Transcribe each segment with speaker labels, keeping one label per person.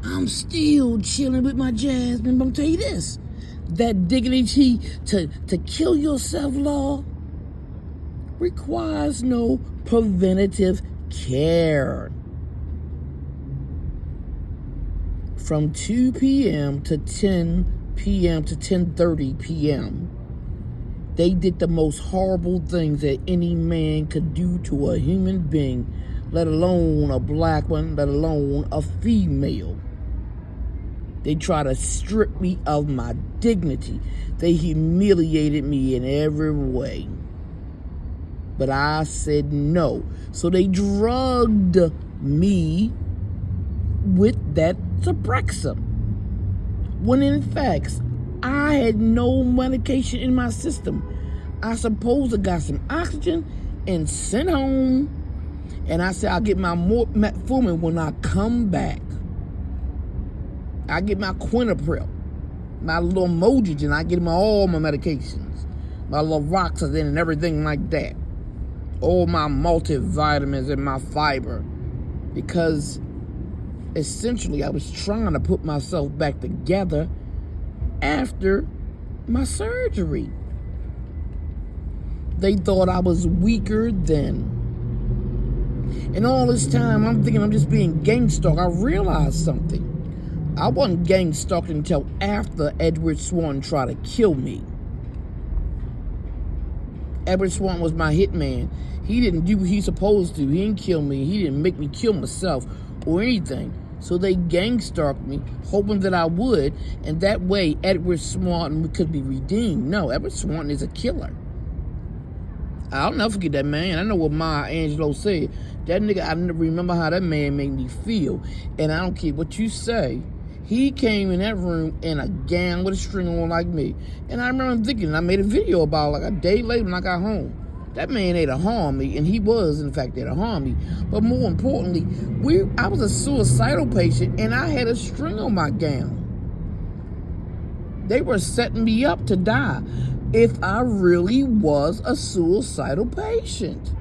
Speaker 1: I'm still chilling with my Jasmine, but I'm tell you this. That dignity to kill yourself law requires no preventative care. From 2 p.m. to 10 p.m. to 10:30 p.m., they did the most horrible things that any man could do to a human being, let alone a black one, let alone a female. They tried to strip me of my dignity. They humiliated me in every way. But I said no. So they drugged me with that Suprexa. When in fact, I had no medication in my system. I supposed to got some oxygen and sent home. And I said, I'll get my metformin when I come back. I get my Quinapril, my little Mojigen. I get all my medications, my Lavoxazine and everything like that. All my multivitamins and my fiber. Because essentially I was trying to put myself back together after my surgery. They thought I was weaker then. And all this time, I'm thinking I'm just being gang-stalked. I realized something. I wasn't gang-stalked until after Edward Swanton tried to kill me. Edward Swanton was my hitman. He didn't do what he's supposed to. He didn't kill me. He didn't make me kill myself or anything. So they gang-stalked me, hoping that I would, and that way Edward Swanton could be redeemed. No, Edward Swanton is a killer. I'll never forget that man. I know what Maya Angelou said. That nigga, I never remember how that man made me feel. And I don't care what you say. He came in that room in a gown with a string on like me. And I remember thinking, I made a video about it like a day later when I got home. That man ain't to harm me, and he was, in fact, there to harm me. But more importantly, I was a suicidal patient, and I had a string on my gown. They were setting me up to die if I really was a suicidal patient.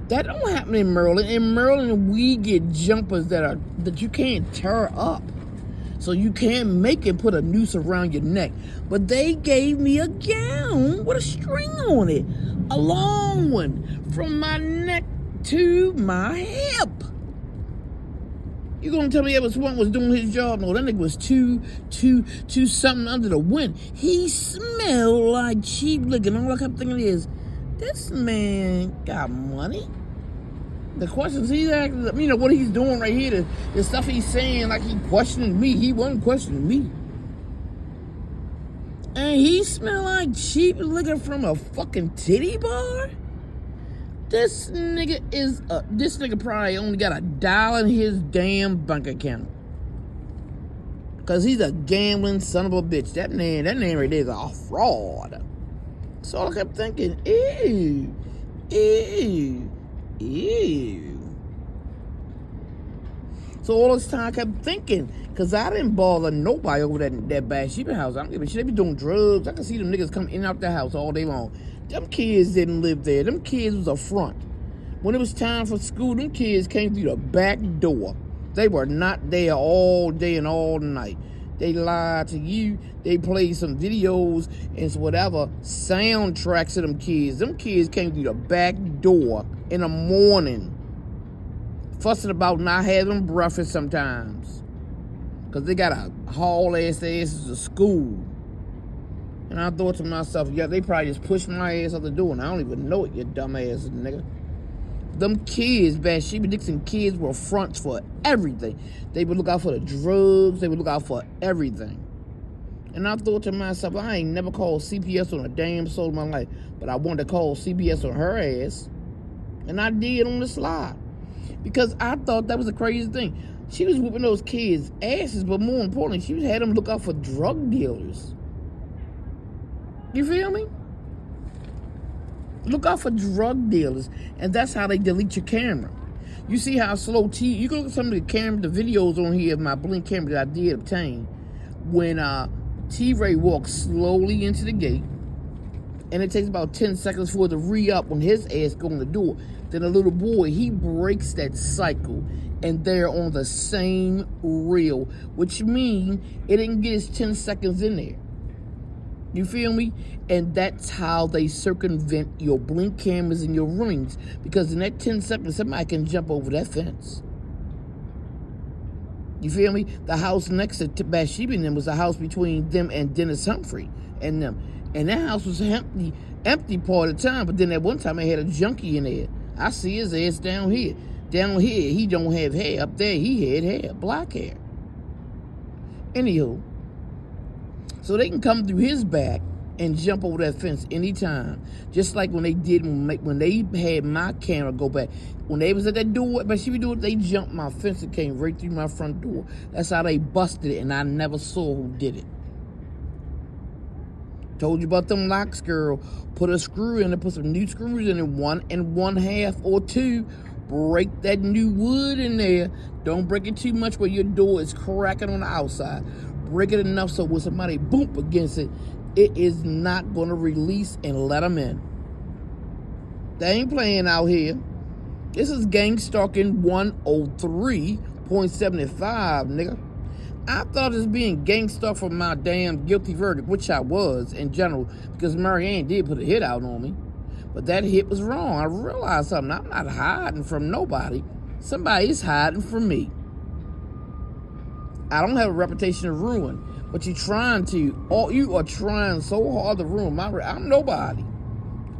Speaker 1: That don't happen in Maryland. In Maryland, we get jumpers that you can't tear up. So you can't make it put a noose around your neck. But they gave me a gown with a string on it. A long one. From my neck to my hip. You gonna tell me Edward Swanton was doing his job? No, that nigga was too something under the wind. He smelled like cheap liquor. And all I kept thinking is, this man got money. The questions he's asking, what he's doing right here, the stuff he's saying, like he questioning me. He wasn't questioning me. And he smelled like cheap liquor from a fucking titty bar? This nigga probably only got $1 in his damn bank account. Cause he's a gambling son of a bitch. That name right there is a fraud. So I kept thinking, ew. So all this time I kept thinking, cause I didn't bother nobody over that Bathsheba house. I don't give a shit. They be doing drugs. I can see them niggas come in and out the house all day long. Them kids didn't live there. Them kids was a front. When it was time for school, them kids came through the back door. They were not there all day and all night. They lied to you. They played some videos and whatever soundtracks of them kids. Them kids came through the back door in the morning, fussing about not having breakfast sometimes, because they got to haul asses to school. And I thought to myself, yeah, they probably just pushed my ass out the door, and I don't even know it, you dumbass nigga. Them kids, Bathsheba Dixon kids, were fronts for everything. They would look out for the drugs. They would look out for everything. And I thought to myself, I ain't never called CPS on a damn soul in my life, but I wanted to call CPS on her ass. And I did on the slide. Because I thought that was the craziest thing. She was whooping those kids' asses, but more importantly, she had them look out for drug dealers. You feel me? Look out for drug dealers, and that's how they delete your camera. You see how slow you can look at some of the videos on here of my Blink camera that I did obtain. When T-Ray walks slowly into the gate, and it takes about 10 seconds for it to re-up when his ass go in the door. Then a little boy, he breaks that cycle and they're on the same reel, which means it didn't get its 10 seconds in there. You feel me? And that's how they circumvent your blink cameras and your rings, because in that 10 seconds, somebody can jump over that fence. You feel me? The house next to Bathsheba and them was the house between them and Dennis Humphrey and them. And that house was empty part of the time, but then at one time they had a junkie in there. I see his ass down here. Down here, he don't have hair. Up there, he had hair, black hair. Anywho, so they can come through his back and jump over that fence anytime. Just like when they did, when they had my camera go back. When they was at that door, but she would do it, they jumped my fence and came right through my front door. That's how they busted it, and I never saw who did it. Told you about them locks, girl. Put a screw in it, put some new screws in it, 1 1/2 or 2. Break that new wood in there. Don't break it too much where your door is cracking on the outside. Break it enough so when somebody boom against it, it is not going to release and let them in. They ain't playing out here. This is gang stalking 103.75, nigga. I thought it was being gang stalked for my damn guilty verdict, which I was in general, because Marianne did put a hit out on me. But that hit was wrong. I realized something. I'm not hiding from nobody. Somebody's hiding from me. I don't have a reputation to ruin, but you're trying to. You are trying so hard to ruin my. I'm nobody.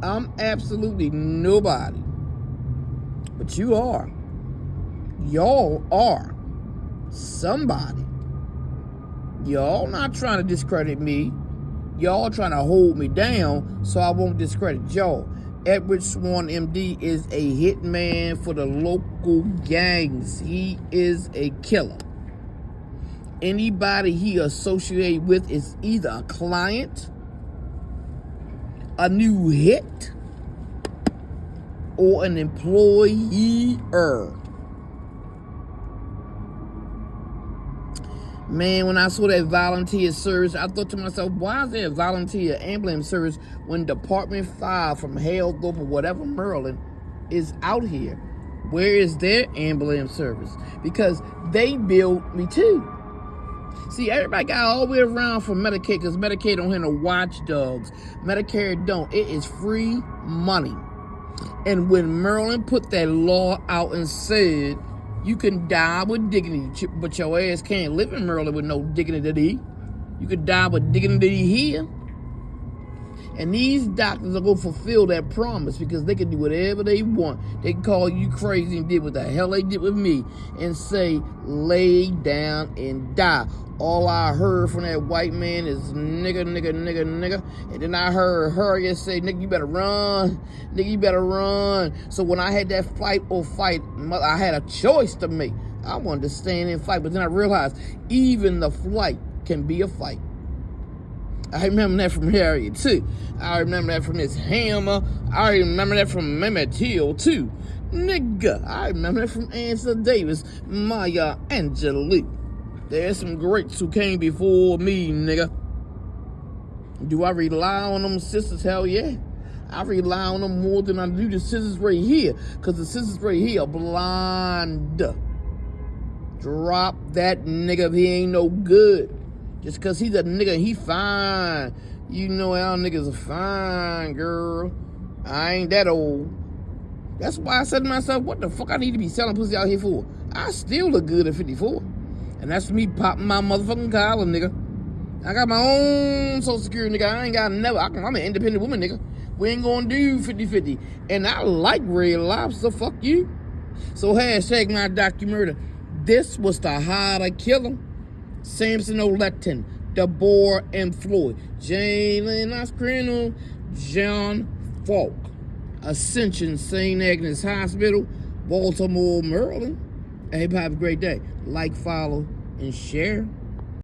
Speaker 1: I'm absolutely nobody. But you are. Y'all are somebody. Y'all not trying to discredit me. Y'all trying to hold me down so I won't discredit y'all. Edward Swanton MD is a hitman for the local gangs. He is a killer. Anybody he associated with is either a client, a new hit, or an employer. Man, when I saw that volunteer service, I thought to myself, why is there a volunteer ambulance service when Department 5 from Haledope or whatever, Maryland, is out here? Where is their ambulance service? Because they billed me too. See, everybody got all the way around for Medicaid, because Medicaid don't have no watchdogs. Medicare don't. It is free money. And when Maryland put that law out and said, you can die with dignity, but your ass can't live in Maryland with no dignity. You can die with dignity here. And these doctors are going to fulfill that promise, because they can do whatever they want. They can call you crazy and did what the hell they did with me and say, lay down and die. All I heard from that white man is nigga, nigga, nigga, nigga. And then I heard her say, nigga, you better run. Nigga, you better run. So when I had that fight or fight, I had a choice to make. I wanted to stand and fight, but then I realized even the flight can be a fight. I remember that from Harriet too. I remember that from Miss Hammer. I remember that from Mama Till too. Nigga, I remember that from Angela Davis, Maya Angelou. There's some greats who came before me, nigga. Do I rely on them sisters? Hell yeah. I rely on them more than I do the sisters right here, because the sisters right here are blind. Drop that nigga if he ain't no good. Just because he's a nigga, he fine. You know how niggas are fine, girl. I ain't that old. That's why I said to myself, what the fuck I need to be selling pussy out here for? I still look good at 54. And that's me popping my motherfucking collar, nigga. I got my own social security, nigga. I ain't got never. I'm an independent woman, nigga. We ain't gonna do 50-50. And I like Red Lobster, fuck you. So hashtag my docu-murder. This was the how to kill him. Samson O'Letton, DeBoer and Floyd, Jalen Oscrino, John Falk, Ascension St. Agnes Hospital, Baltimore, Maryland. Hey, have a great day. Like, follow, and share.